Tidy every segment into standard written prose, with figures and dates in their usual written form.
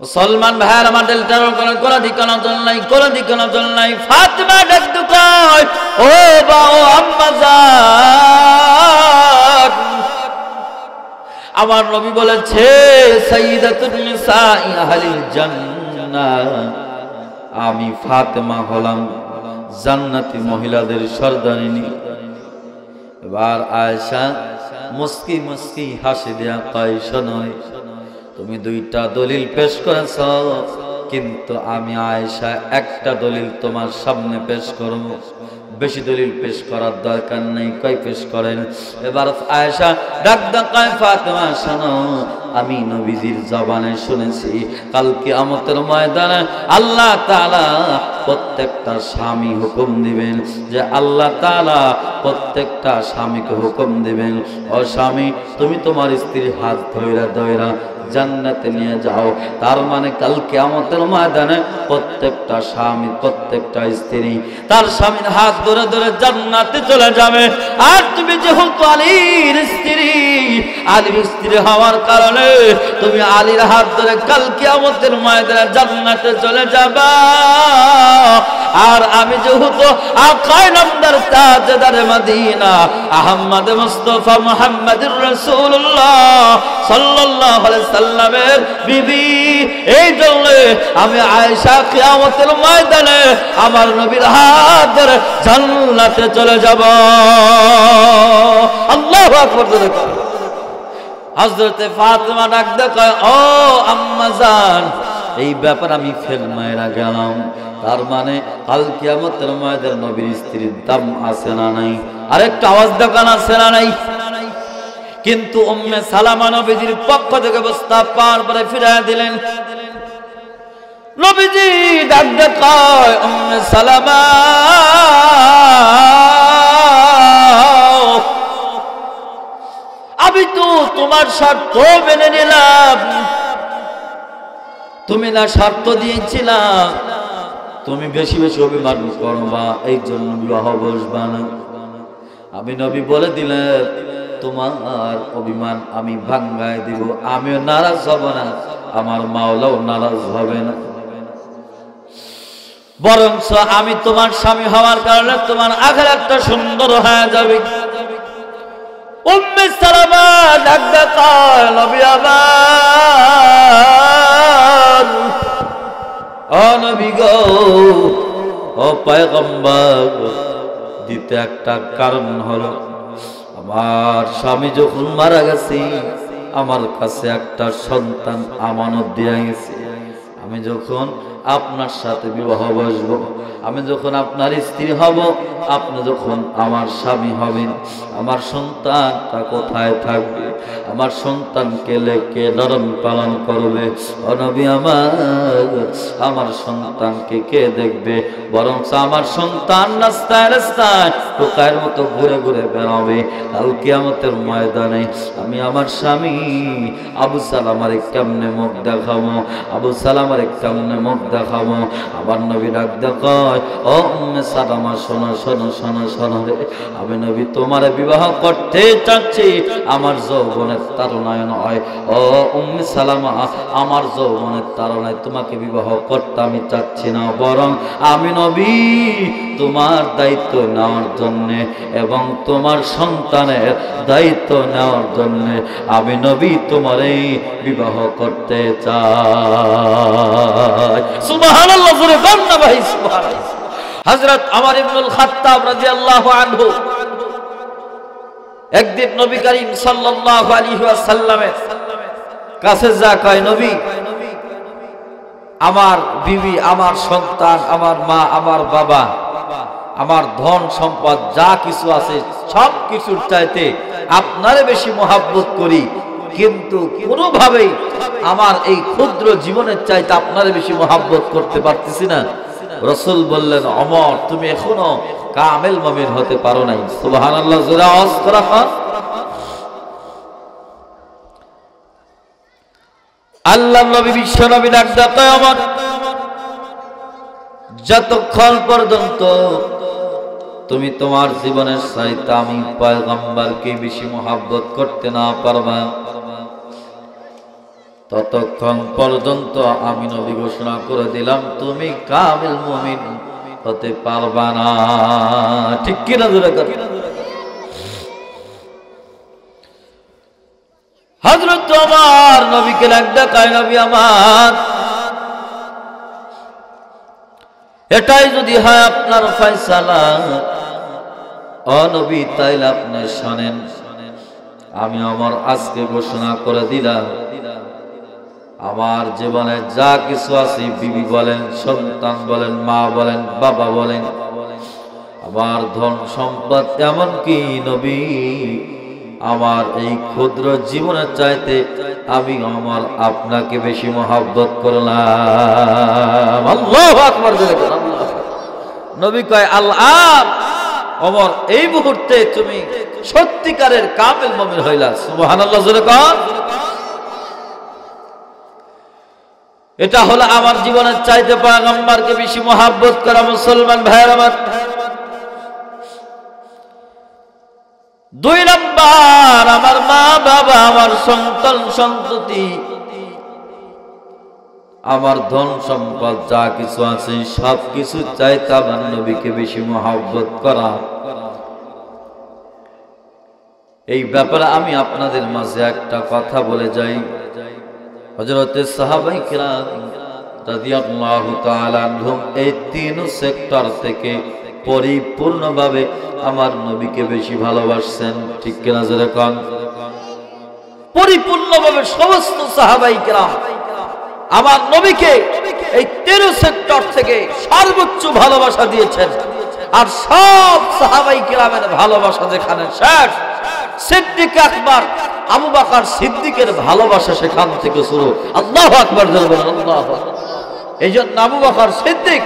মুসলমান ভাইয়ের আমার দিলটার কোন দিকে নজর নাই, কোন দিকে নজর নাই। ফাতেমা ডাকতে কয়, ও বা ও আম্মা জান, আমার নবী বলেছে সাইয়্যিদাতুন নিসাই আহলিল জান্নাহ, আমি ফাতেমা হলাম জান্নাতি মহিলাদের সর্দারিনী। এবার আয়েশা মুস্কি মুস্কি হাসি দেয়া কয়, শোনো, তুমি দুইটা দলিল পেশ করেছ, কিন্তু আমি আয়েশা একটা দলিল তোমার সামনে পেশ করব, বেশি দলিল পেশ করার দরকার নেই। কই পেশ করেন? এবার আয়েশা ডাক কয়, ফাতেমা শোনো, আমি নবীজির জবানে শুনেছি কাল কিয়ামতের ময়দানে আল্লাহ তাআলা প্রত্যেকটা স্বামী হুকুম দিবেন যে আল্লাহ তাআলা প্রত্যেকটা স্বামীকে হুকুম দিবেন, ও স্বামী তুমি তোমার স্ত্রীর হাত ধইরা ধইরা জান্নাতে নিয়ে যাও। তার মানে কাল কিয়ামতের ময়দানে প্রত্যেকটা স্বামী, প্রত্যেকটা স্ত্রী তার স্বামীর হাত ধরে ধরে জান্নাতে চলে যাবে। আর তুমি যেহেতু আলীর স্ত্রী, আলীর স্ত্রী হওয়ার কারণে তুমি আলীর হাত ধরে কাল কিয়ামতের ময়দানে জান্নাতে চলে যাবা। আর আমি যেহেতু আকায়ে নামদার তাজদারে মদিনা আহমদ মুস্তাফা মুহাম্মদুর রাসূলুল্লাহ সাল্লাল্লাহু আলাইহি সাল্লামের বিবি, এই জন্য আমি আয়েশা কিয়ামতের ময়দানে আমার নবীর হাত ধরে জান্নাতে চলে যাব। আল্লাহু আকবার। হযরতে ফাতেমা ডাকতে কয়, ও আম্মা জান, এই ব্যাপার আমি ফেল মায়েরা গেলাম। তার মানে কাল কিয়ামতের ময়দানে নবীর স্ত্রীর দাম আছে না নাই? আরেকটা আওয়াজ দেখান আছে না নাই? কিন্তু উম্মে সালামা নবীজির পক্ষ থেকে প্রস্তাব পাওয়ার পরে ফিরিয়ে দিলেন। নবীজি ডাকতে কয়, উম্মে সালামা, আমি তো তোমার শর্ত মেনে নিলাম, তুমি না শর্ত দিয়েছিলা তুমি বেশি বেশি অভিমান করবা, এই জন্য বিবাহ বসবা না। আমি নবী বলে দিলেন, তোমার অভিমান আমি ভাঙ্গায় দিব, আমিও নারাজ হব না, আমার মাওলাও নারাজ হবে না, বরঞ্চ আমি তোমার স্বামী হওয়ার কারণে তোমার আখিরাতটা সুন্দর হয়ে যাবে। উম্মে সালামা ডাকতে কয়, নবী আমার, ও নবী গো, ও পয়গম্বর, দিতে একটা কারণ হলো আমার স্বামী যখন মারা গেছে আমার কাছে একটা সন্তান আমানত দিয়ে গেছে। আমি যখন আপনার সাথে বিবাহ বসবো, আমি যখন আপনার স্ত্রী হব, আপনি যখন আমার স্বামী হবেন, আমার সন্তানটা কোথায় থাকবে? আমার সন্তানকে লেকে লালন পালন করবে? ও নবী আমার সন্তানকে কে দেখবে? বরং আমার সন্তান রাস্তায় রাস্তায় টোকায়ের মতো ঘুরে ঘুরে বেড়াবে। কাল কিয়ামতের ময়দানে আমি আমার স্বামী আবু সালামার কেমনে মুখ দেখাবো? আবু সালামার কেমনে মুখ দেখাবো? আমার নবী ডাক দেখায়, ও উম্মে সালামা, শোনো শোনো শোনো শোনো রে, আমি নবী তোমার বিবাহ করতে চাচ্ছি, আমার যৌবনের তাড়নায় নয়। ও উম্মে সালামা, আমার যৌবনের তাড়নায় তোমাকে বিবাহ করতে আমি চাচ্ছি না, বরং আমি নবী তোমার দায়িত্ব নেওয়ার জন্য এবং তোমার সন্তানের দায়িত্ব নেওয়ার জন্য আমি নবী তোমারে বিবাহ করতে চাই। সুবহানাল্লাহ, জোরে বল না ভাই, সুবহানাল্লাহ। হযরত ওমর ইবনুল খাত্তাব রাদিয়াল্লাহু আনহু একদিন নবী করিম সাল্লাল্লাহু আলাইহি ওয়াসাল্লামের কাছে যা কয়, নবী, আমার বিবি, আমার সন্তান, আমার মা, আমার বাবা, আমার ধন সম্পদ যা কিছু আছে সব কিছুর চাইতে আপনারে বেশি মহব্বত করি, কিন্তু কোনোভাবেই আমার এই ক্ষুদ্র জীবনের চাইতে আপনারে বেশি মহব্বত করতে পারতেছি না। রাসূল বললেন, ওমর, তুমি এখনো কামেল মুমিন হতে পারো নাই। সুবহানাল্লাহ, জোরে আওয়াজ করা হয়। আল্লাহর নবী বিশ্ব নবী ডাকতে কয়, ওমর, যতক্ষণ পর্যন্ত তুমি তোমার জীবনের চাইতে আমি পয়গম্বরকে বেশি মহব্বত করতে না পারবা, ততক্ষণ পর্যন্ত আমি নবী ঘোষণা করে দিলাম তুমি কামিল মুমিন হতে পারবা না। ঠিক কিনা জোরে কর। হযরত ওমর নবীকে ডাকায়, নবী আমার, এটাই যদি হয় আপনার ফয়সালা, ও নবী তাইলে আপনি শুনেন, আমি ওমর আজকে ঘোষণা করে দিলাম, আমার জীবনে যা কিছু আছে, বিবি বলেন, সন্তান বলেন, মা বলেন, বাবা বলেন, আমার ধন সম্পদ, এমনকি নবী আমার এই ক্ষুদ্র জীবনের চাইতে আমি আমার আপনাকে বেশি মহব্বত করলাম। আল্লাহু আকবার। নবী কয় আল্লাহ, ওমর এই মুহূর্তে তুমি সত্যিকারের কামিল মুমিন হইলা। সুবহানাল্লাহ জোরে কর। এটা হলো আমার জীবনের চাইতে পয়গম্বরকে বেশি মহব্বত করা। মুসলমান ভাইয়ের আমার, 2 নাম্বার, আমার মা বাবা, আমার সন্তান সন্ততি, আমার ধন সম্পদ যা কিছু আছে সব কিছু চাইতে আমার নবীকে বেশি মহব্বত করা। এই ব্যাপারে আমি আপনাদের মাঝে একটা কথা বলে যাই। হযরতে সাহাবায়ে কিরাম রাদিয়াল্লাহু তাআলা আনহুম এই 3 সেক্টর থেকে পরিপূর্ণভাবে আমার নবীকে বেশি ভালোবাসছেন। ঠিক কিনা জোরে কোন? পরিপূর্ণভাবে সমস্ত সাহাবায়ে কিরাম আমার নবীকে এই 13 সেক্টর থেকে সর্বোচ্চ ভালোবাসা দিয়েছেন। আর সব সাহাবায়ে কিরামের ভালোবাসা যেখানে শেষ, সিদ্দিক আকবর আবু বকর সিদ্দিকের ভালোবাসা সেখান থেকে শুরু। আল্লাহু আকবার জোরে বলেন আল্লাহু আকবার। এইজন্য আবু বকর সিদ্দিক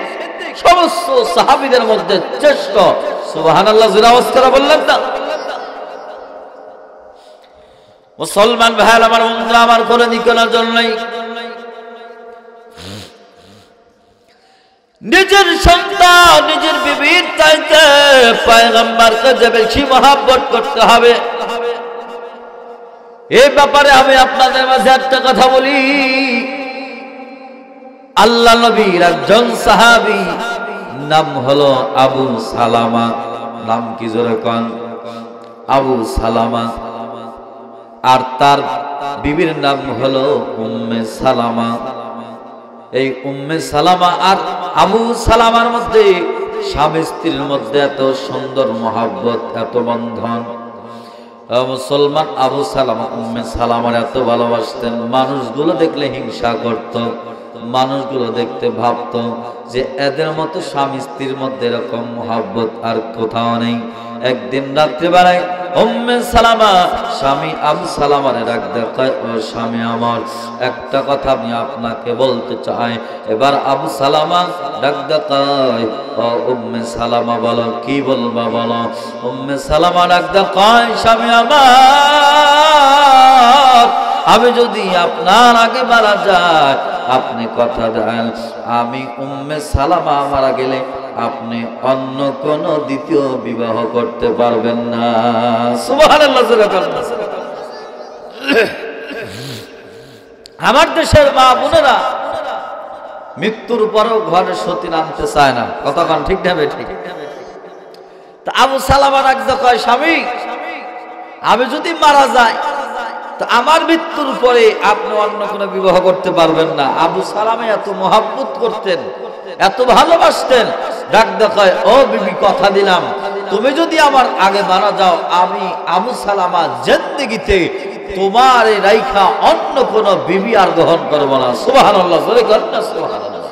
সমস্ত সাহাবীদের মধ্যে শ্রেষ্ঠ। সুবহানাল্লাহ জোরে আওয়াজ করে বললেন না? মুসলমান ভাই আমার, বন্ধুরা আমার, করে নিকোনার জন্যই নিজের সন্তান, নিজের বিবির চাইতে পয়গম্বরকে যে বেশি মহব্বত করতে হবে, এই ব্যাপারে আমি আপনাদের মাঝে একটা কথা বলি। আল্লাহ নবীর একজন সাহাবী, নাম হলো আবু সালামা। নাম কি জোরে কোন? আবু সালামা। আর তার বিবির নাম হলো উম্মে সালামা। এই উম্মে সালামা আর আবু সালামার মধ্যে, স্বামী স্ত্রীর মধ্যে এত সুন্দর মহব্বত, এত বন্ধন। মুসলমান আবু সালামা উম্মে সালামার এত ভালোবাসতেন, মানুষগুলো দেখলে হিংসা করত, মানুষগুলো দেখতে ভাবত যে এদের মতো স্বামী স্ত্রীর মধ্যে এরকম মহব্বত আর কোথাও নেই। একদিন রাত্রিবেলায় উম্মে সালামা স্বামী আবু সালামার ডাক দেয়, ও স্বামী আমার, একটা কথা আমি আপনাকে বলতে চাই। এবার আবু সালামা ডাক দেয়, ও উম্মে সালামা বলো, কি বলবা বলো। উম্মে সালামা ডাক দেয়, স্বামী আমার, আমি যদি আপনার আগে মারা যাই, আপনি কথা দেন, আমি উম্মে সালামা মারা গেলে আপনি অন্য কোন দ্বিতীয় বিবাহ করতে পারবেন না। সুবহানাল্লাহ। আমার দেশের মা বোনেরা মৃত্যুর পরেও ঘরে সতী আনতে চায় না। কতক্ষণ ঠিক নেবে? ঠিক। তা আবু সালামা রাখতে কয়, স্বামী, আমি যদি মারা যাই তো আমার মৃত্যুর পরে আপনি অন্য কোনো বিবাহ করতে পারবেন না। আবু সালামা এত মহব্বত করতেন, এত ভালোবাসতেন, ডাক দেখায়, ও বিবি, কথা দিলাম, তুমি যদি আমার আগে মারা যাও, আমি আবু সালামা জিন্দেগিতে তোমার এই রাইখা অন্য কোন বিবি আর গ্রহণ করবো না। সুবহানাল্লাহ জোরে করেন না সুবহানাল্লাহ।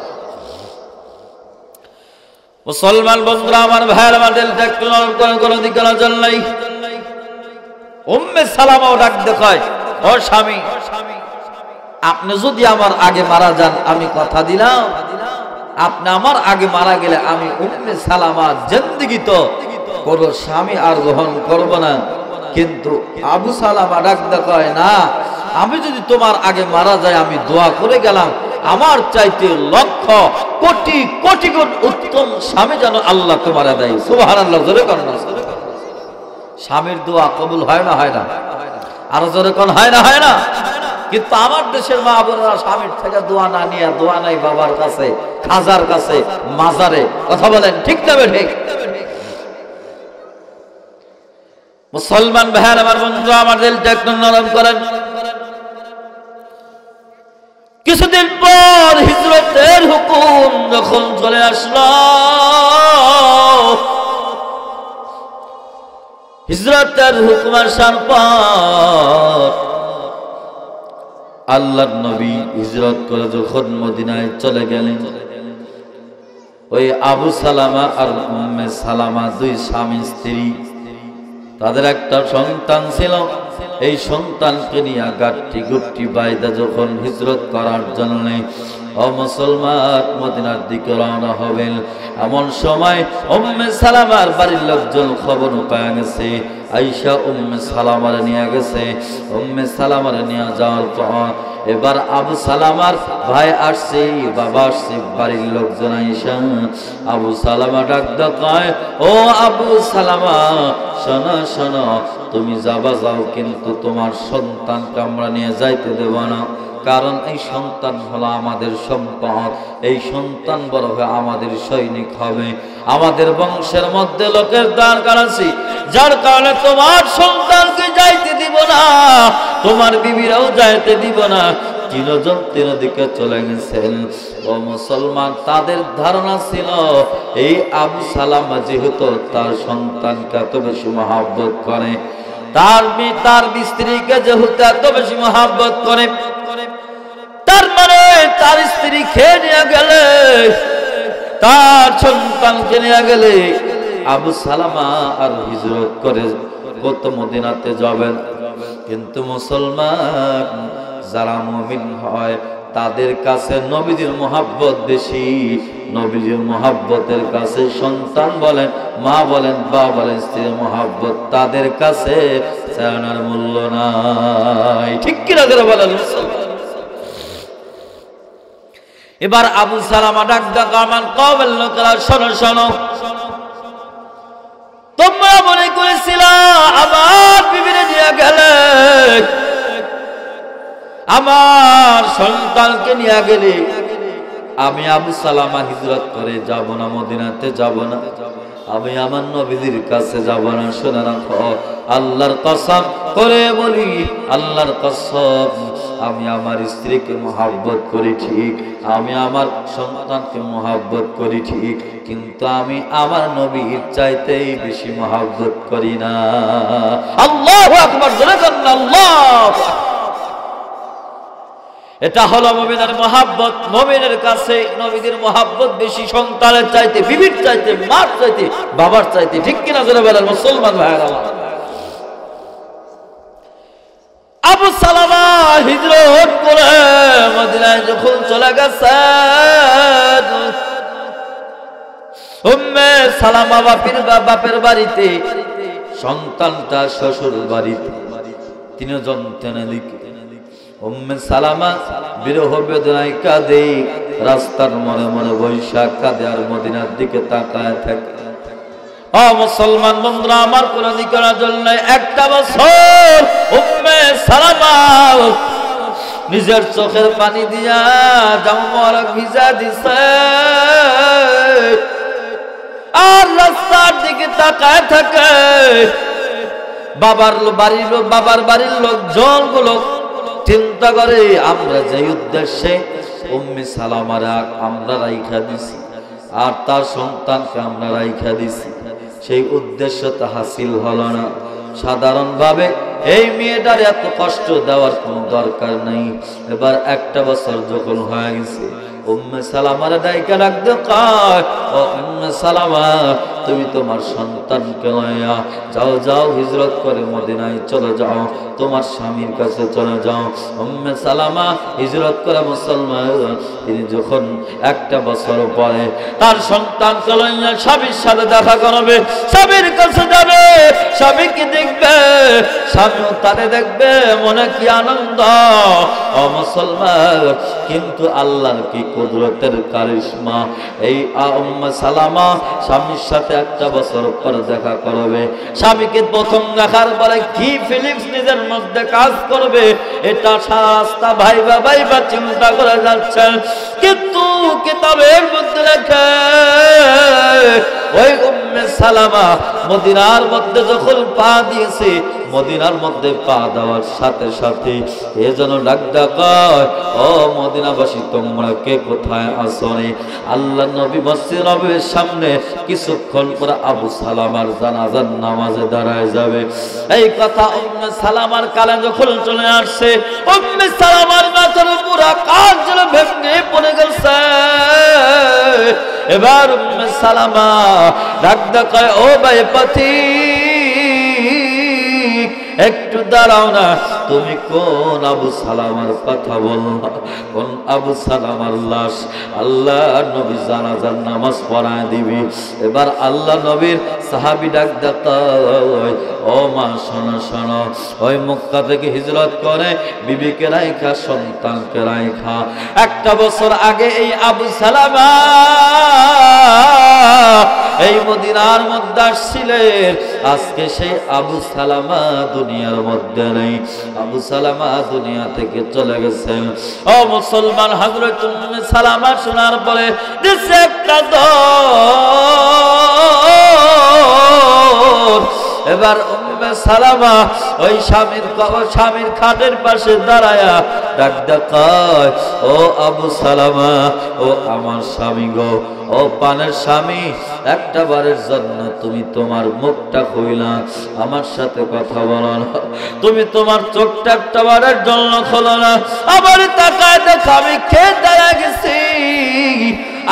মুসলমান বন্ধুরা আমার, ভাইয়ের আমার, দিলটা একটু নরম করে কোনো দিকে নজর নাই। উম্মে সালামাও ডাক দেখায়, ও স্বামী, আপনি যদি আমার আগে মারা যান, আমি কথা দিলাম, আপনি আমার আগে মারা গেলে আমি উম্মে সালামা জিন্দেগিতে কোন স্বামী আর গ্রহণ করব না। কিন্তু আবু সালামা ডাক দেখায়, না, আমি যদি তোমার আগে মারা যাই, আমি দোয়া করে গেলাম, আমার চাইতে লক্ষ কোটি কোটি গুণ উত্তম স্বামী যেন আল্লাহ তোমার দেয়। সুবহানাল্লাহ জোরে কোন না? স্বামীর দোয়া কবুল হয় না? হয় না? আরো জোরে কোন হয় না? হয় না? কিন্তু আমার দেশের মা বোনেরা স্বামীর থেকে দোয়া না নিয়ে দোয়া নাই বাবার কাছে, খাজার কাছে, মাজারে। কথা বলেন ঠিক না ঠিক? মুসলমান ভাইয়ের আমার বন্ধু, আমার দিলটা একটু নরম করেন। কিছুদিন পর হিজরতের হুকুম যখন চলে আসলো, হিজরতের হুকুম আসার পর আল্লাহর নবী হিজরত করে যখন মদিনায় চলে গেলেন, ওই আবু সালামা আর উম্মে সালামা দুই স্বামী স্ত্রী, তাদের একটা সন্তান ছিল। এই সন্তানকে নিয়ে গাঠি গুট্টি বাইদা যখন হিজরত করার জন্য মুসলমান মদিনার দিকে রওনা হবেন, এমন সময় উম্মে সালামার বাড়ির লোকজন খবর পেয়ে গেছে আয়েশা উম্মে সালামার নিয়ে গেছে। উম্মে সালামার নিয়ে যাওয়ার পর এবার আবু সালামার ভাই আসছে, বাবা আসছে, বাড়ির লোকজন আয়েশা আবু সালামা ডাক দেয়, ও আবু সালামা শোনো শোনো, তুমি যাবা যাও, কিন্তু তোমার সন্তানকে আমরা নিয়ে যাইতে দেব না। কারণ এই সন্তান হলো আমাদের সম্পদ, এই সন্তান বড় হয়ে আমাদের সৈনিক হবে, আমাদের বংশের মধ্যে লোকের দরকার আছে, যার কারণে তোমার সন্তানকে যাইতে দিব না, তোমার বিবিরাও যাইতে দিব না। তিনজন তিন দিকে চলে গেছেন। ও মুসলমান, তাদের ধারণা ছিল এই আবু সালামা যেহেতু তার সন্তানকে এত বেশি মহব্বত করে, তার স্ত্রীকে যেহেতু এত বেশি মহব্বত করে, তার মানে তার স্ত্রী খেয়ে নিয়ে গেলে, তার সন্তানকে নিয়ে গেলে আবু সালামা আর হিজরত করে কত মদিনাতে যাবেন। কিন্তু মুসলমান যারা মুমিন হয় তাদের কাছে নবীজির মহব্বত বেশি। নবীজির মহব্বতের কাছে সন্তান বলেন, মা বলেন, বাবা বলেন, স্ত্রীর মহব্বত তাদের কাছে চাওয়ার মূল্য নাই। ঠিক কিনা করে বলেন মুসলমান? এবার আবু সালামা ডাক ডাক আমার কওমের লোকেরা, শোনো শোনো, তোমরা মনে করেছিল আমার বিবিরে নিয়ে গেলে, আমার সন্তানকে নিয়ে গেলে আমি আবু সালামা হিজরত করে যাব না, মদিনাতে যাব না, আমি আমার নবীজির কাছে যাব না। শুনে রাখো, আল্লাহর কসম করে বলি, আল্লাহর কসম, আমি আমার স্ত্রীকে মহব্বত করি ঠিক, আমি আমার সন্তানকে মহব্বত করি ঠিক, কিন্তু আমি আমার নবীর চাইতেই বেশি মহব্বত করি না। আল্লাহু আকবার, জোরে বলুন আল্লাহু আকবার। এটা হলো মুমিনের মহব্বত। মুমিনের কাছে নবীদের মহব্বত বেশি, সন্তানের চাইতে, বিবির চাইতে, মার চাইতে, বাবার চাইতে। ঠিক কিনা জোরে বলেন মুসলমান ভাইয়েরা আমার। আবু সালামা হিজরত করে মদিনায় যখন চলে গেছে, উম্মে সালামা বাপের বাড়িতে, সন্তানটা শ্বশুর বাড়িতে, তিনজন তিনদিকে। উম্মে সালামা বিরহ বেদনায় কাঁদে, রাস্তার মনে মনে বৈশাখ কাঁদে, আর মদিনার দিকে তাকায় থাকে। ও মুসলমান বন্ধুরা আমার, কোন দিকের জন্য একটা বছর উম্মে সালামা নিজের চোখের পানি দিয়া জামা মোবারক ভিজা দিছে, আর রাস্তার দিকে তাকায় থাকে। বাবার বাড়ির লোকজন গুলো চিন্তা করে, আমরা যে উদ্দেশ্যে উম্মে সালামারা আমরা রাইখা দিছি, আর তার সন্তানকে আমরা রাইখা দিছি, সেই উদ্দেশ্যটা হাসিল হলো না। সাধারণভাবে এই মেয়েটার এত কষ্ট দেওয়ার কোনো দরকার নেই। এবার একটা বছর যখন হয়ে গেছে, উম্মে সালামার ডাইকা রাখতে কয়, ও উম্মে সালামা, তুমি তোমার সন্তানকে লইয়া যাও, যাও হিজরত করে মদিনায় চলে যাও, তোমার স্বামীর কাছে চলে যাও। উম্মে সালামা হিজরত করে মুসলমান, তিনি যখন একটা বছর পরে তার সন্তানকে লইয়া স্বামীর সাথে দেখা করবে, স্বামীর কাছে যাবে, স্বামীকে দেখবে, স্বামীও তারে দেখবে, মনে কি আনন্দ। ও মুসলমান, কিন্তু আল্লাহর কি কুদরতের কারিশমা, এই উম্মে সালামা স্বামীর সাথে একটা বছর পর দেখা করবে। স্বামীকে প্রথম দেখার পরে কি ফিলিংস নিজের মধ্যে কাজ করবে, এটা রাস্তা ভাইবা ভাইবা চিন্তা করে যাচ্ছেন, কিন্তু কিতাবের মধ্যে লেখে ওই উম্মে সালামা মদিনার মধ্যে যখন পা দিয়েছে, মদিনার মধ্যে পা দেওয়ার সাথে সাথে এ যেন ডাক ডাকায়, ও মদিনাবাসী তোমরা কে কোথায় আছো? আল্লাহ নবী মসজিদ নববীর সামনে কিছুক্ষণ পরে আবু সালামার জানাজার নামাজে দাঁড়ায় যাবে। এই কথা উম্মে সালামার কানে যখন চলে আসছে, উম্মে সালামার মাথার উপর আকাশ যেন ভেঙে পড়ে গেছে। এবার উম্মে সালামা ডাক ডাকায়, ও ভাই পাথি একটু দাঁড়াও না, তুমি কোন আবু সালামার কথা বললা? কোন আবু সালামার লাশ? আল্লাহ নবী জানাজার নামাজ পড়ায় দিবি। এবার আল্লাহ নবীর সাহাবী ডাক ডাকায়, ও মা শোনো শোনো, ওই মক্কা থেকে হিজরত করে বিবিকে রাইখা সন্তানকে রাইখা 1 বছর আগে এই আবু সালামা এই মদিনার মধ্যে আসছিলেন। আজকে সেই আবু সালামা দুনিয়ার মধ্যে নেই, আবু সালামা দুনিয়া থেকে চলে গেছেন। ও মুসলমান, হযরত উম্মে সালামা শোনার পরে দিছে একটা দৌড়। এবার উম্মে সালামা ওই স্বামীর খাটের পাশে দাঁড়ায়া ডাক ডাকায়, ও আবু সালামা, ও আমার স্বামী গো, ও পানের স্বামী, একটা বারের জন্য তুমি তোমার মুখটা খুইলা আমার সাথে কথা বলো না, তুমি তোমার চোখটা একটা বারের জন্য খোলো না, আমার তাকায় দেখো আমি কে দাঁড়া গেছি।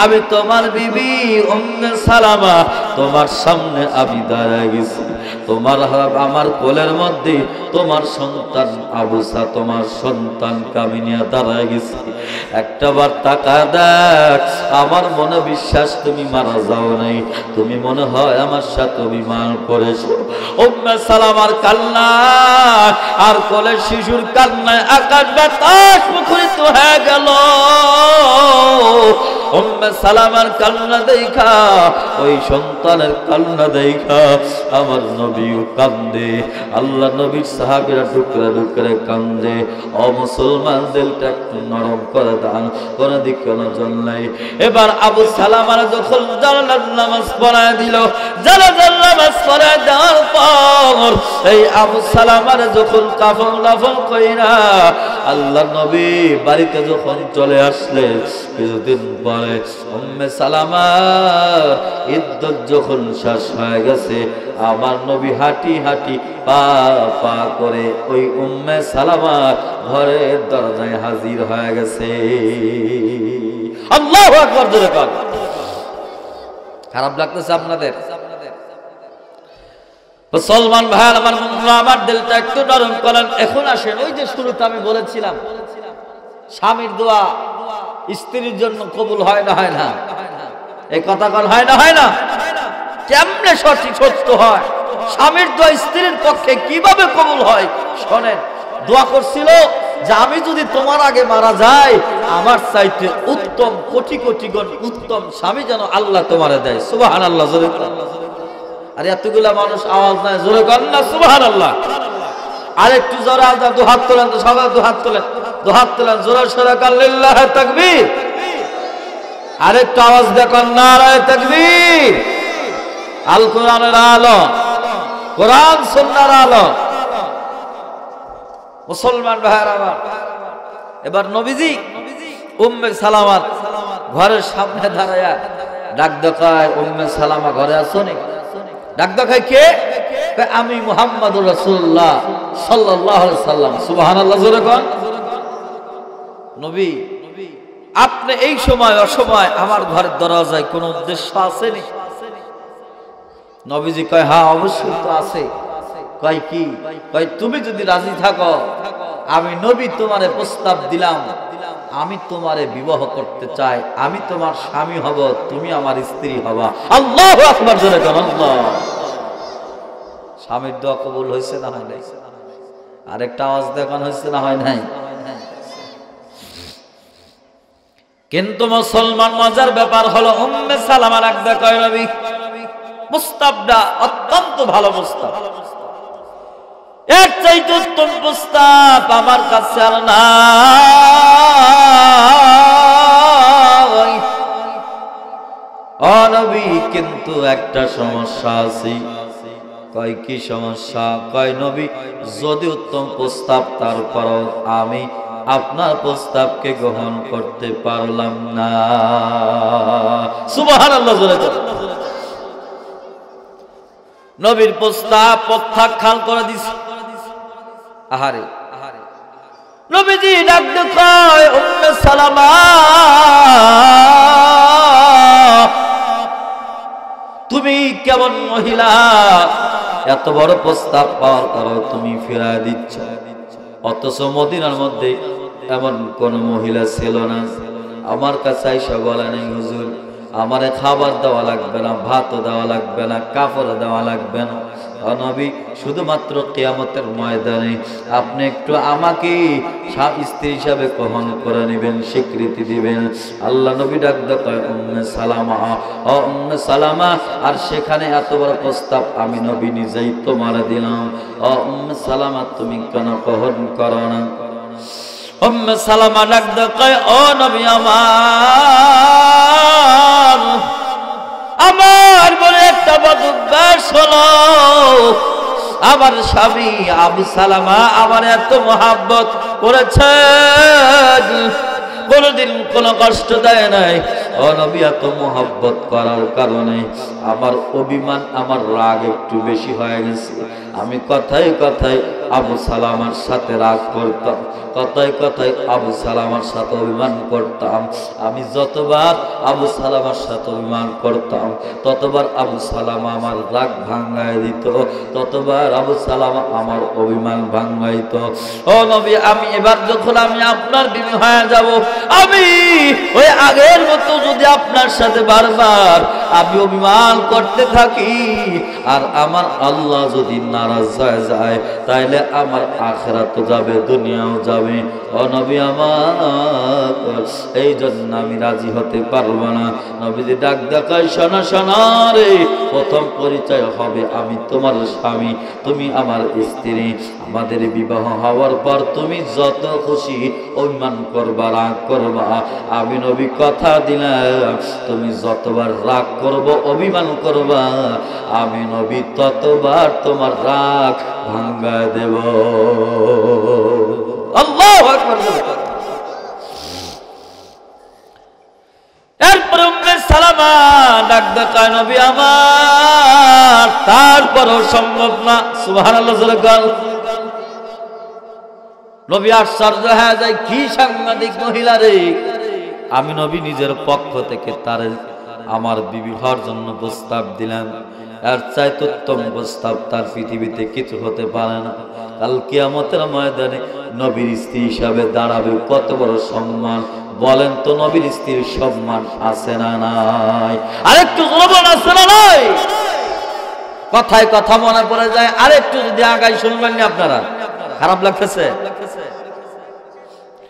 আমি তোমার বিবি উম্মে সালামা, তোমার সামনে আমি দাঁড়ায় গেছি। তোমার আমার কোলের মধ্যে তোমার সন্তান আবুসা, তোমার সন্তান কামিনিয়া দাঁড়ায় গেছি। একটা বার তাকায় দেখ, আমার মনে বিশ্বাস তুমি মারা যাও নাই, তুমি মনে হয় আমার সাথে অভিমান করেছো। উম্মে সালামার কান্না আর কোলের শিশুর কান্নায় আকাশ বাতাস মুখরিত হয়ে গেল। উম্মে সালামার কান্না দেখা, ওই সন্তানের কান্না দেখা আমার নবীও কান্দে, আল্লাহ নবীর সাহাবীরা টুকরা টুকরা কান্দে। ও মুসলমান, দিলটা একটু নরম করে দান, কোন দিকে নজর নাই। এবার আবু সালামার যখন জানাজার নামাজ পড়ায় দিল, জানাজার নামাজ পড়ায় দেওয়ার পর এই আবু সালামার যখন কাফন দাফন কইরা আল্লাহ নবী বাড়িতে যখন চলে আসলেন, কিছুদিন পরে উম্মে সালামার ইদ্দত যখন শেষ হয়ে গেছে, আমার নবী হাঁটি হাঁটি পা পা করে ওই উম্মে সালামার ঘরের দরজায় হাজির হয়ে গেছে। আল্লাহু আকবার জোরে বল। খারাপ লাগতেছে আপনাদের? মুসলমান ভাই আমার, আমার দিলটা একটু নরম করেন। এখন আসেন, ওই যে শুরুতে আমি বলেছিলাম স্বামীর দোয়া স্ত্রীর জন্য কবুল হয় না, হয় না? এই কথা কল হয় না, হয় না? কেমনে সঠিক সত্য হয়? স্বামীর দোয়া স্ত্রীর পক্ষে কিভাবে কবুল হয়? শোনেন, দোয়া করছিল যে আমি যদি তোমার আগে মারা যাই, আমার চাইতে উত্তম কোটি কোটি গুণ উত্তম স্বামী যেন আল্লাহ তোমারে দেয়। সুবহানাল্লাহ জোরে বলেন। আর এতগুলা মানুষ আওয়াজ নাই, জোরে করেন না সুবহানাল্লাহ। আর একটু জোরে আওয়াজ, দু হাত তোলেন, তো সবাই দু হাত তোলেন, দু হাত তোলেন, জোরে সোরে আল্লাহু তাকবীর। আর একটু আওয়াজ দেখুন, নারায়ে তাকবীর। আল কোরআনের আলো, কোরআন সুন্নাহর আলো। মুসলমান ভাইরা আমার, এবার নবীজি উম্মে সালামার ঘরের সামনে দাঁড়ায়া ডাক দেখায়, উম্মে সালামা ঘরে আছো নি? ডাক দেখায় কে? আমি মুহাম্মদুর রাসূলুল্লাহ সাল্লাল্লাহু আলাইহি সাল্লাম। সুবহানাল্লাহ জোরে কোন। নবী, আপনি এই সময় অসময় আমার ঘরের দরজায় কোন উদ্দেশ্য আছে নি? নবীজি কয়, হ্যাঁ অবশ্যই তো আছে। কয় কি? কয় তুমি যদি রাজি থাকো, আমি নবী তোমারে প্রস্তাব দিলাম, আমি তোমারে বিবাহ করতে চাই, আমি তোমার স্বামী হব, তুমি আমার স্ত্রী হবা। আল্লাহু আকবার জোরে কোন। আল্লাহ। স্বামীর দোয়া কবুল হয়েছে না হয় নাই? আরেকটা আওয়াজ দেখানো হয়েছে না হয় নাই? কিন্তু মুসলমান, মজার ব্যাপার হলো উম্মে সালামা ডাক দেখায়, নবী প্রস্তাবটা অত্যন্ত ভালো প্রস্তাব, এর চাইতে উত্তম প্রস্তাব আমার কাছে আর নাই। ও নবী, কিন্তু একটা সমস্যা আছে। কয় কি সমস্যা? কয় নবী, যদি উত্তম প্রস্তাব তারপরও আমি আপনার প্রস্তাবকে গ্রহণ করতে পারলাম না। সুবহানাল্লাহ। নবীর প্রস্তাব প্রত্যাখ্যান করে দিছে। আহারে নবীজি ডাক দিয়ে কয়, উম্মে সালামা, তুমি কেমন মহিলা, এত বড় প্রস্তাব পাওয়ার পরও তুমি ফিরায় দিচ্ছ। অথচ মদিনার মধ্যে এমন কোন মহিলা ছিল না আমার কাছে আইসা বলে নাই, হুজুর আমারে খাবার দেওয়া লাগবে না, ভাতও দেওয়া লাগবে না, কাপড় দেওয়া লাগবে না। নবী, শুধুমাত্র কিয়ামতের ময়দানে আপনি একটু আমাকে স্ত্রী হিসাবে গ্রহণ করে নেবেন, স্বীকৃতি দিবেন। আল্লাহ নবী ডাক দেয়, উম্মে সালামা, ও উম্মে সালামা, আর সেখানে এত বড় প্রস্তাব আমি নবী নিজেই তোমার দিলাম। ও উম্মে সালামা, তুমি কেন গ্রহণ করো না? উম্মে সালামা ডাক দেয়, ও নবী আমার বলে একটা বদভ্যাস হলো, আমার স্বামী আবু সালামা আমার এত মহাব্বত করেছে, কোনদিন কোনো কষ্ট দেয় নাই। ও নবী, এত মহাব্বত করার কারণে আমার অভিমান, আমার রাগ একটু বেশি হয়ে গেছে। আমি কথায় কথায় আবু সালামার সাথে রাগ করতাম, কথায় কথায় আবু সালামার সাথে অভিমান করতাম। আমি যতবার আবু সালামার সাথে অভিমান করতাম, ততবার আবু সালামা আমার রাগ ভাঙ্গায় দিত, ততবার আবু সালামা আমার অভিমান ভাঙ্গাইত। ও নবী, আমি এবার যখন আমি আপনার বিবি হয়ে যাব, আমি ওই আগের মতো যদি আপনার সাথে বারবার আমি অভিমান করতে থাকি, আর আমার আল্লাহ যদি নারাজ হয়ে যায়, তাইলে আমার আখিরাতও যাবে, দুনিয়াও যাবে। ও নবী আমার, এই জন্য আমি রাজি হতে পারবো না। নবীজি ডাক দেখায়, শোনা শোনা রে, প্রথম পরিচয় হবে আমি তোমার স্বামী, তুমি আমার স্ত্রী। আমাদের বিবাহ হওয়ার পর তুমি যত খুশি অভিমান করবা, রাগ করবা, আমি নবী কথা দিলাম, তুমি যতবার রাগ করবো, অভিমান করবা, আমি নবী ততবার তোমার রাগ ভাঙ্গা দেব। আল্লাহু আকবার। এরপরে উম্মে সালামা ডাক দেয়, নবী আমার তারপরও সম্ভব না। সুবহানাল্লাহ। নবী আশ্চর্য হয়ে যায়, কি সাংঘাতিক মহিলা রে। আমি নবী নিজের পক্ষ থেকে তার আমার বিবি হওয়ার জন্য প্রস্তাব দিলাম। এর চাইতে উত্তম প্রস্তাব তার পৃথিবীতে কিছু হতে পারে না। কাল কিয়ামতের ময়দানে নবীর স্ত্রী হিসাবে দাঁড়াবে, কত বড় সম্মান বলেন তো। নবীর স্ত্রীর সম্মান আছে না নাই? আরেকটু বলবেন, আছে না নাই? কথায় কথা মনে পড়ে যায়, আরেকটু যদি আগাই শুনবেন না আপনারা, খারাপ লাগতেছে?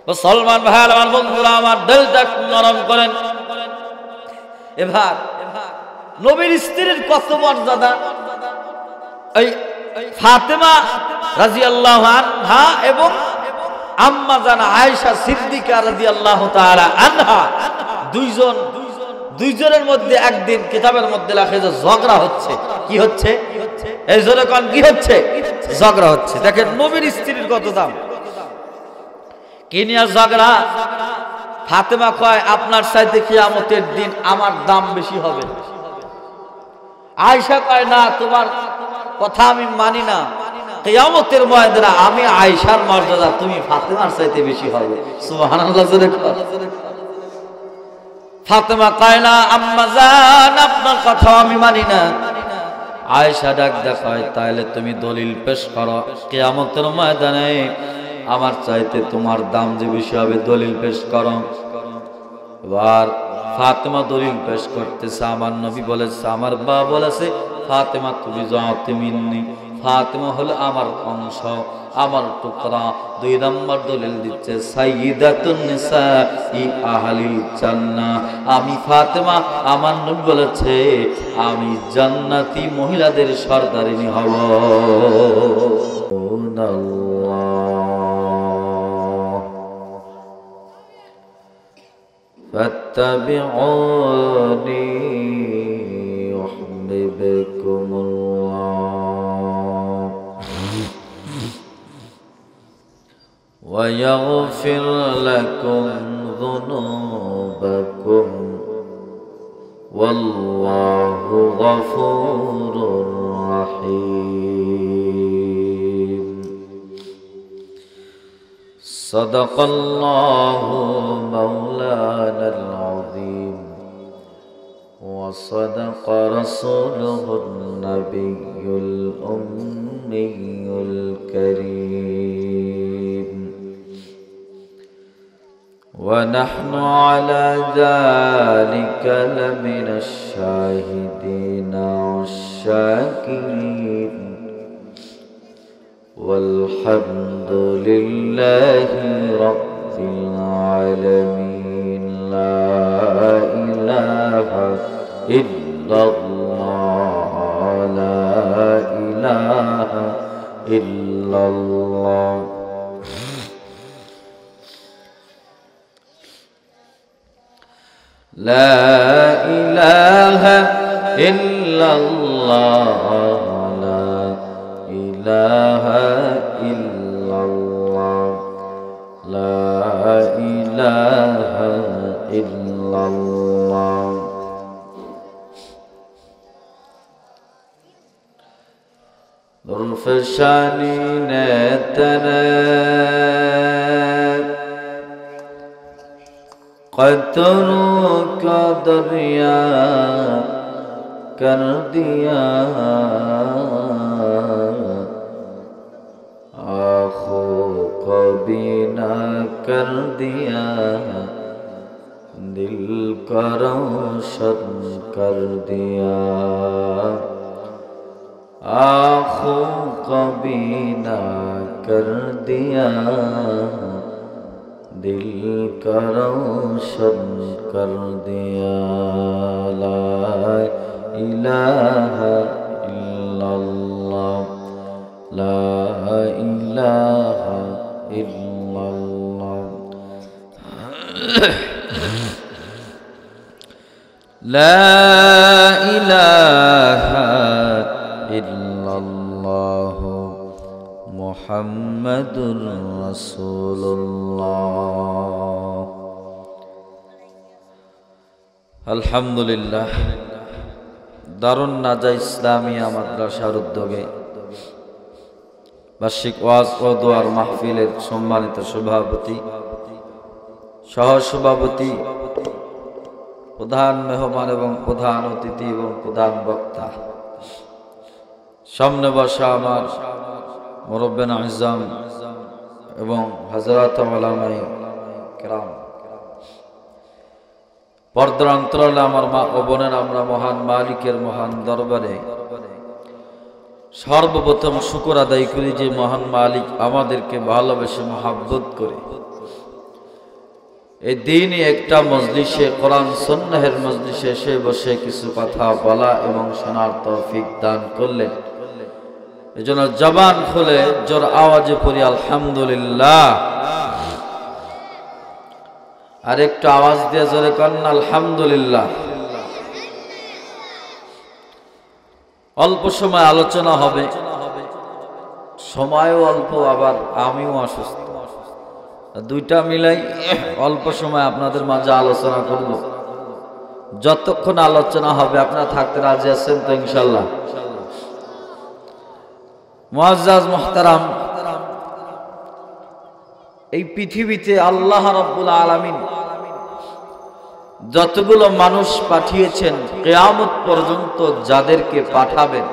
মুসলমান ভাই আমার বন্ধুরা, আমার দিলটা নরম করেন। এবার নবীর স্ত্রীর কত মর্যাদা। এই ফাতেমা রাদিয়াল্লাহু আনহা এবং আম্মা জান আয়েশা সিদ্দিকা রাদিয়াল্লাহু তাআলা আনহা, দুইজনের মধ্যে একদিন কিতাবের মধ্যে লেখা যে ঝগড়া হচ্ছে। কি হচ্ছে? এই জোরে কোন কি হচ্ছে? ঝগড়া হচ্ছে। দেখেন নবীর স্ত্রীর কত দাম। কি নিয়ে ঝগড়া? ফাতেমা কয়, আপনার চাইতে কিয়ামতের দিন আমার দাম বেশি হবে। আয়েশা কয়, না, তোমার কথা আমি মানি না, কিয়ামতের ময়দানে আমি আয়েশার মর্যাদা তুমি ফাতেমার চাইতে বেশি হবে। সুবহানাল্লাহ। ফাতেমা কয়, না আম্মা জান, আপনার কথা আমি মানি না। আয়েশা ডাক দেখায়, তাইলে তুমি দলিল পেশ করো, কিয়ামতের ময়দানে আমার চাইতে তোমার দাম যে বেশি হবে, দলিল পেশ করো। এবার ফাতেমা দলিল পেশ করতেছে। আমার নবী বলেছে, আমার বাবা বলেছে, ফাতেমা তুমি জাতি মিন্নি, ফাতেমা হলো আমার অংশ, আমার টুকরা। 2 নম্বর দলিল দিচ্ছে, সাইয়্যিদাতুন নিসাই আহলিল জান্নাহ, আমি ফাতেমা, আমার নবী বলেছে আমি জান্নাতি মহিলাদের সরদারিনী হব। الله فاتبعوني يحببكم الله ويغفر لكم ذنوبكم والله غفور رحيم صدق الله مولانا العظيم وصدق رسوله النبي الأمي الكريم ونحن على ذلك لمن الشاهدين والشاكرين والحمد لله رب العالمين لا إله إلا الله لا إله إلا الله لا إله إلا الله لا إله إلا الله لا إله إلا الله ذوالفشانی نے قطروں کا دریا کر دیا آنکھوں کو بینا کر دیا دل کو روشن کر دیا آنکھوں کو بینا کر دیا دل کا روشن کر دیا لا الہ الا اللہ لا الہ الا اللہ لا الہ الا اللہ محمد رسول اللہ আলহামদুলিল্লাহ দারুন নাজা ইসলামিয়া মাদ্রাসার উদ্যোগে বার্ষিক ওয়াজ ও দোয়ার মাহফিলের সম্মানিত সভাপতি সহসভাপতি প্রধান মেহমান এবং প্রধান অতিথি এবং প্রধান বক্তা সামনে বসা আমার মুরব্বিয়ান আযম এবং হযরত উলামায়ে কেরাম পর্দার অন্তরালে আমার মা ও বোনেরা আমরা মহান মালিকের মহান দরবারে সর্বপ্রথম শুকর আদায় করি যে মহান মালিক আমাদেরকে ভালোবেসে মহব্বত করে এই দিনই একটা মজলিসে কোরআন সুন্নাহের মজলিসে এসে বসে কিছু কথা বলা এবং শোনার তৌফিক দান করলেন এজন্য জবান খুলে জোর আওয়াজে পড়ি আলহামদুলিল্লাহ আর একটু আওয়াজ দিয়ে জোরে করেন আলহামদুলিল্লাহ অল্প সময় আলোচনা হবে সময়ও অল্প আবার আমিও অসুস্থ দুইটা মিলাই অল্প সময় আপনাদের মাঝে আলোচনা করব যতক্ষণ আলোচনা হবে আপনারা থাকতে রাজি আছেন তো ইনশাআল্লাহ মুআজ্জাজ মুহতারাম এই পৃথিবীতে আল্লাহ রাব্বুল আলামিন যতগুলো মানুষ পাঠিয়েছেন কিয়ামত পর্যন্ত যাদেরকে পাঠাবেন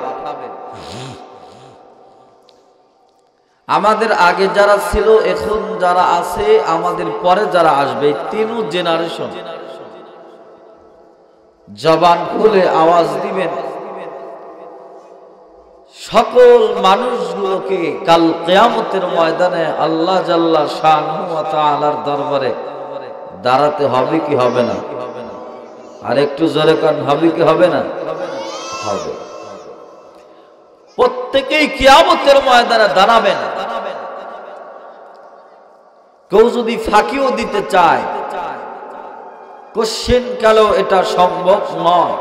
আমাদের আগে যারা ছিল এখন যারা আছে আমাদের পরে যারা আসবে তিন জেনারেশন জবান খুলে আওয়াজ দিবেন সকল মানুষগুলোকে কাল কিয়ামতের ময়দানে আল্লাহ জাল্লা শানহু ওয়া তাআলার দরবারে দাঁড়াতে হবে কি হবে না আর একটু জোরে কান হবে কি হবে না হবে প্রত্যেকেই কিয়ামতের ময়দানে দাঁড়াবেন। কেউ যদি ফাঁকিও দিতে চায়, কোশ্চেন কালেও এটা সম্ভব নয়।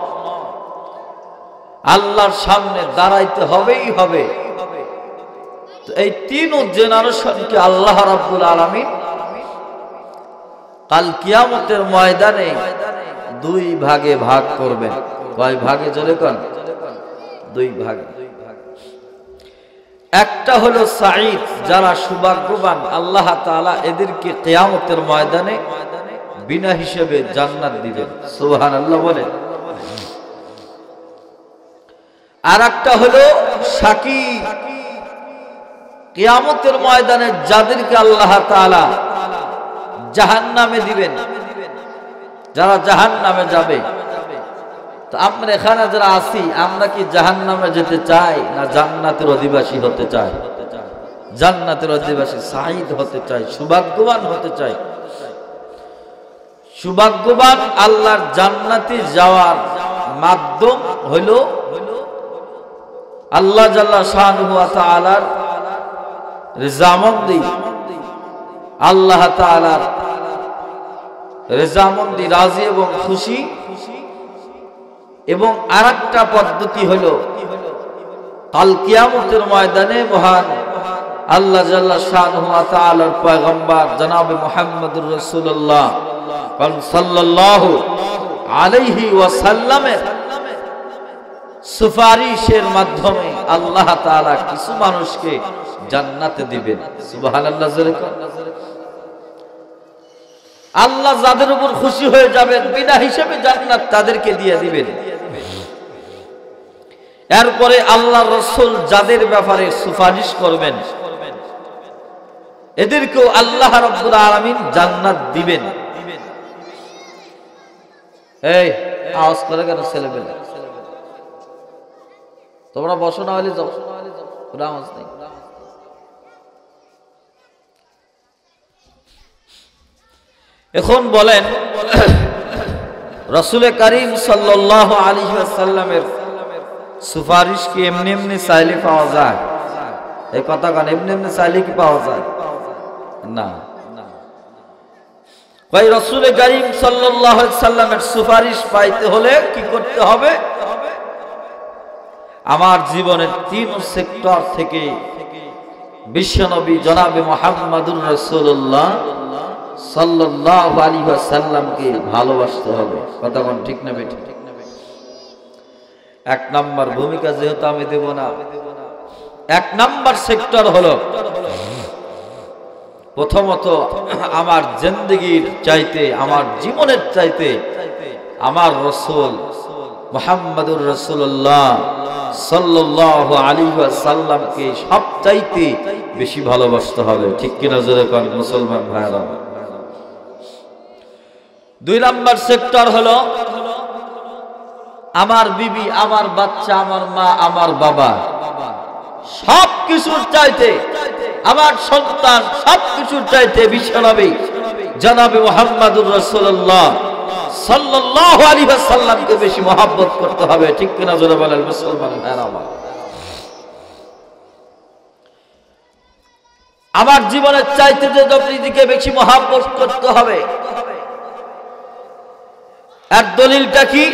আল্লাহর সামনে দাঁড়াইতে হবেই হবে। এই তিন জেনারেশনকে আল্লাহ রাব্বুল আলামিন কাল কিয়ামতের ময়দানে দুই ভাগে ভাগ করবেন। কয় ভাগে? জোরে কোন? দুই ভাগে। একটা হলো সাঈদ, যারা সৌভাগ্যবান, আল্লাহ তাআলা এদেরকে কিয়ামতের ময়দানে বিনা হিসেবে জান্নাত দিবেন। সুবহানাল্লাহ বলেন। আর একটা হলো শাকী, কিয়ামতের ময়দানে যাদেরকে আল্লাহ তাআলা জাহান্নামে দিবেন, যারা জাহান্নামে যাবে। তো আমরা এখানে যারা আছি, আমরা কি জাহান্নামে যেতে চাই না জান্নাতের অধিবাসী হতে চাই? জান্নাতের অধিবাসী, সাঈদ হতে চাই, সৌভাগ্যবান হতে চাই। সৌভাগ্যবান আল্লাহর জান্নাতে যাওয়ার মাধ্যম হলো আল্লাহ জাল্লা শাআনুহু ওয়া তাআলার রেজামন্দি, আল্লাহ তাআলার রেজামন্দি, রাজি এবং খুশি। এবং আরেকটা পদ্ধতি হলো কাল কিয়ামতের ময়দানে মহান আল্লাহ জাল্লা শাআনুহু ওয়া তাআলার পয়গম্বর জনাব মুহাম্মদুর রাসূলুল্লাহ সাল্লাল্লাহু আলাইহি ওয়াসাল্লামের সুপারিশের মাধ্যমে আল্লাহ তাআলা কিছু মানুষকে জান্নাতে দিবেন। সুবহানাল্লাহ। আল্লাহ যাদের উপর খুশি হয়ে যাবেন, বিনা হিসেবে জান্নাত তাদেরকে দিয়ে দিবেন। এরপরে আল্লাহ রাসূল যাদের ব্যাপারে সুপারিশ করবেন, এদেরকেও আল্লাহ রাব্বুল আলামিন জান্নাত দিবেন। এই আওয়াজ করে কেন ছেলেবেলা? তোমরা বসো, না হলে যাও, আওয়াজ নেই। এখন বলেন, রাসূল কারীম সাল্লাল্লাহু আলাইহি ওয়াসাল্লামের সুপারিশ কি এমনি এমনি চাইলে পাওয়া যায়? এই কথা কান, এমনি এমনি চাইলে কি পাওয়া যায়? না। ভাই, রাসূল কারীম সাল্লাল্লাহু আলাইহি ওয়াসাল্লামের সুপারিশ পাইতে হলে কি করতে হবে? আমার জীবনের তিন সেক্টর থেকে বিশ্বনবী জনাবে মুহাম্মদুর রাসূলুল্লাহ সাল্লাল্লাহু আলাইহি ওয়াসাল্লামকে ভালোবাসতে হবে। কথা কোন ঠিক না বেঠিক? এক নাম্বার ভূমিকা যেহেতু আমি দেব না, এক নাম্বার সেক্টর হলো প্রথমত আমার জিন্দেগীর চাইতে, আমার জীবনের চাইতে আমার রাসূল মুহাম্মদুর রাসূলুল্লাহ সাল্লাল্লাহু আলাইহি ওয়াসাল্লামকে সবচাইতে বেশি ভালোবাসতে হবে। ঠিক কিনা জোরে কোন মুসলমান ভাইরা? দুই নাম্বার সেক্টর হলো আমার বিবি, আমার বাচ্চা, আমার মা, আমার বাবা, সবকিছুর চাইতে, আমার সন্তান, সবকিছুর চাইতে বিশ্বনবী জনাবে মুহাম্মদুর রাসূলুল্লাহ সাল্লাল্লাহু আলাইহি ওয়াসাল্লামকে বেশি মহব্বত করতে হবে। ঠিক কিনা জোরে বলেন মুসলমান ভাইরা? আমার জীবনের চাইতে যে নবীজিকে বেশি মহব্বত করতে হবে। এর দলিলটা কি?